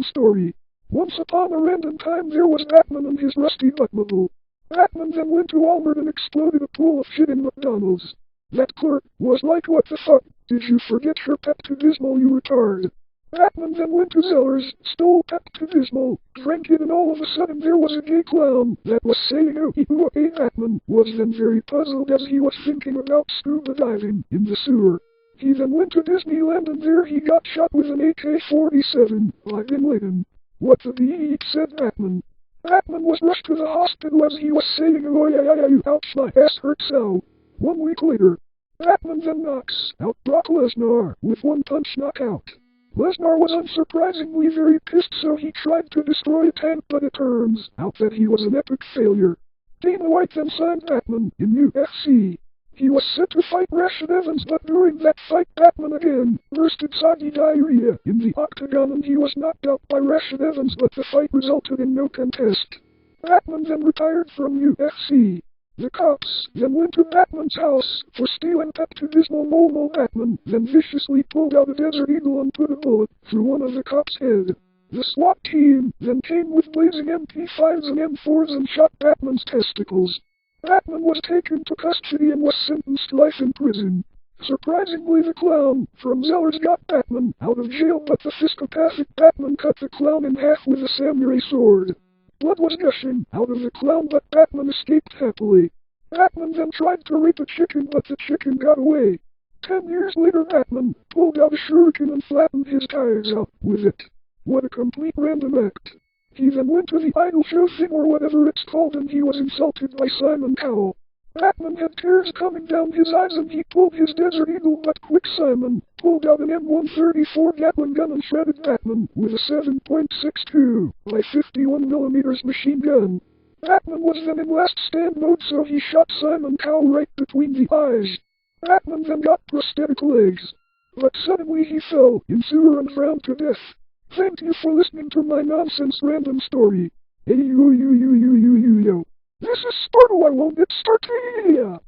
random story. Once upon a random time there was Batman and his rusty Batmobile. Batman then went to Walmart and exploded a pool of shit in McDonald's. That clerk was like, "What the fuck? Did you forget your Pepto-Bismol, you retard?" Batman then went to Zellers, stole Pepto-Bismol, drank it, and all of a sudden there was a gay clown that was saying, "Oh, hey." Batman was then very puzzled as he was thinking about scuba diving in the sewer. He then went to Disneyland and there he got shot with an AK-47 by Bin Laden. "What the beep?" said Batman. Batman was rushed to the hospital as he was saying, "Oh, yeah, ouch, my ass hurts so." 1 week later, Batman then knocks out Brock Lesnar with one punch knockout. Lesnar was unsurprisingly very pissed, so he tried to destroy a tank, but it turns out that he was an epic failure. Dana White then signed Batman in UFC. He was set to fight Rashad Evans, but during that fight Batman again bursted soggy diarrhea in the octagon and he was knocked out by Rashad Evans, but the fight resulted in no contest. Batman then retired from UFC. The cops then went to Batman's house for stealing Pepto-Bismol. Batman then viciously pulled out a Desert Eagle and put a bullet through one of the cops' head. The SWAT team then came with blazing MP5s and M4s and shot Batman's testicles. Batman was taken to custody and was sentenced to life in prison. Surprisingly, the clown from Zellers got Batman out of jail, but the psychopathic Batman cut the clown in half with a samurai sword. Blood was gushing out of the clown, but Batman escaped happily. Batman then tried to rape a chicken, but the chicken got away. 10 years later, Batman pulled out a shuriken and flattened his tires out with it. What a complete random act. He then went to the idol show thing or whatever it's called and he was insulted by Simon Cowell. Batman had tears coming down his eyes and he pulled his Desert Eagle, but quick Simon pulled out an M134 Gatling gun and shredded Batman with a 7.62 by 51mm machine gun. Batman was then in last stand mode, so he shot Simon Cowell right between the eyes. Batman then got prosthetic legs, but suddenly he fell in sewer and drowned to death. Thank you for listening to my nonsense random story. Hey yo. This is Sparto, I won't get Startania.